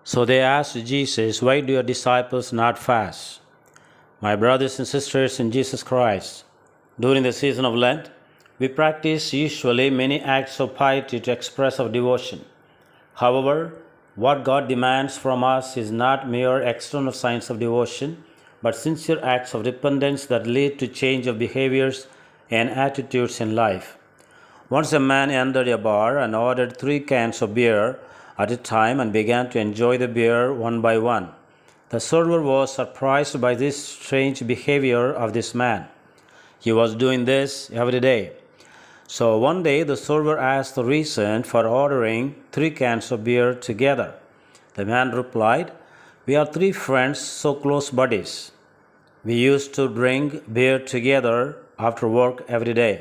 So they asked Jesus, "Why do your disciples not fast?" My brothers and sisters in Jesus Christ, during the season of Lent, we practice usually many acts of piety to express our devotion. However, what God demands from us is not mere external signs of devotion, but sincere acts of repentance that lead to change of behaviors and attitudes in life. Once a man entered a bar and ordered 3 cans of beer at a time and began to enjoy the beer one by one. The server was surprised by this strange behavior of this man. He was doing this every day. So one day the server asked the reason for ordering 3 cans of beer together. The man replied, "We are 3 friends, so close buddies. We used to drink beer together after work every day.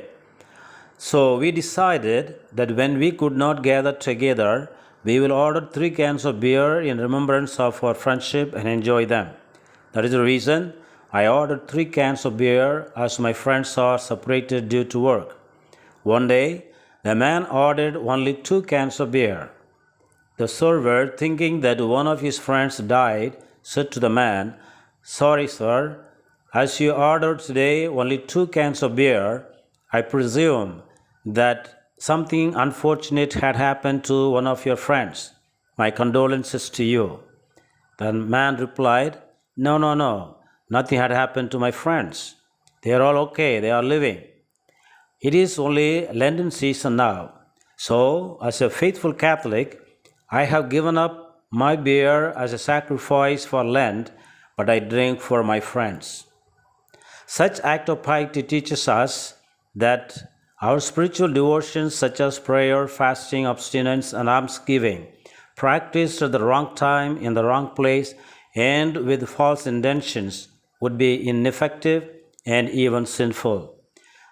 So we decided that when we could not gather together, we will order 3 cans of beer in remembrance of our friendship and enjoy them. That is the reason I ordered 3 cans of beer as my friends are separated due to work." One day, the man ordered only 2 cans of beer. The server, thinking that one of his friends died, said to the man, "Sorry, sir, as you ordered today only 2 cans of beer, I presume that something unfortunate had happened to one of your friends. My condolences to you." The man replied, No, nothing had happened to my friends. They are all okay, they are living. It is only Lenten season now. So, as a faithful Catholic, I have given up my beer as a sacrifice for Lent, but I drink for my friends. Such act of piety teaches us that our spiritual devotions such as prayer, fasting, abstinence, and almsgiving, practiced at the wrong time, in the wrong place, and with false intentions, would be ineffective and even sinful.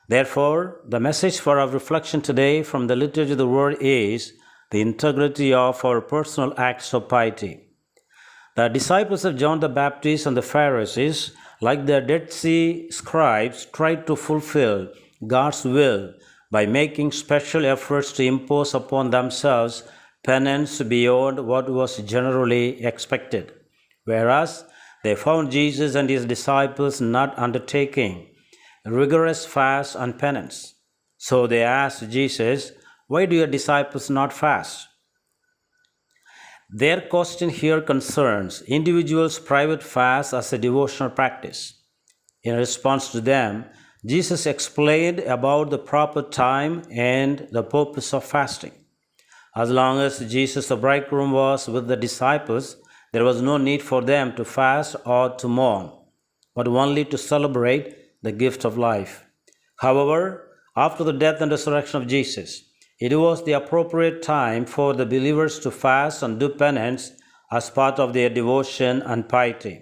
Therefore, the message for our reflection today from the Liturgy of the Word is the integrity of our personal acts of piety. The disciples of John the Baptist and the Pharisees, like the Dead Sea scribes, tried to fulfill God's will by making special efforts to impose upon themselves penance beyond what was generally expected, whereas they found Jesus and his disciples not undertaking rigorous fast and penance. So they asked Jesus, "Why do your disciples not fast?" Their question here concerns individuals' private fast as a devotional practice. In response to them, Jesus explained about the proper time and the purpose of fasting. As long as Jesus the bridegroom was with the disciples, there was no need for them to fast or to mourn, but only to celebrate the gift of life. However, after the death and resurrection of Jesus, it was the appropriate time for the believers to fast and do penance as part of their devotion and piety.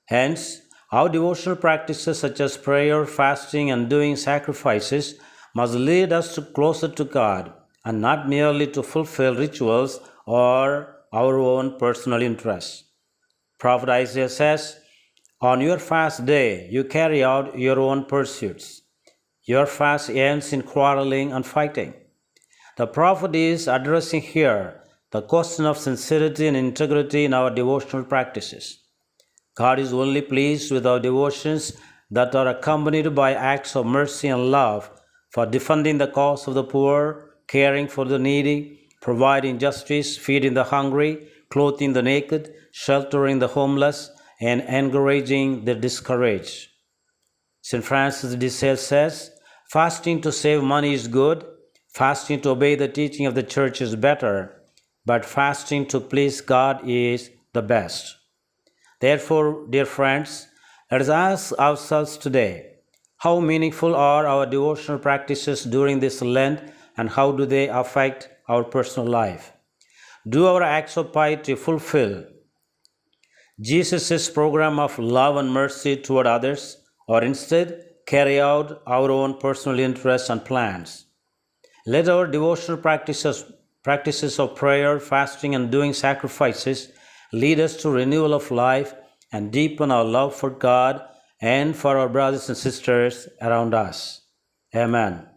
Hence, our devotional practices such as prayer, fasting, and doing sacrifices must lead us closer to God and not merely to fulfill rituals or our own personal interests. Prophet Isaiah says, "On your fast day, you carry out your own pursuits. Your fast ends in quarreling and fighting." The prophet is addressing here the question of sincerity and integrity in our devotional practices. God is only pleased with our devotions that are accompanied by acts of mercy and love for defending the cause of the poor, caring for the needy, providing justice, feeding the hungry, clothing the naked, sheltering the homeless, and encouraging the discouraged. St. Francis de Sales says, "Fasting to save money is good, fasting to obey the teaching of the Church is better, but fasting to please God is the best." Therefore, dear friends, let us ask ourselves today, how meaningful are our devotional practices during this Lent and how do they affect our personal life? Do our acts of piety fulfill Jesus' program of love and mercy toward others, or instead carry out our own personal interests and plans? Let our devotional practices of prayer, fasting, and doing sacrifices lead us to renewal of life and deepen our love for God and for our brothers and sisters around us. Amen.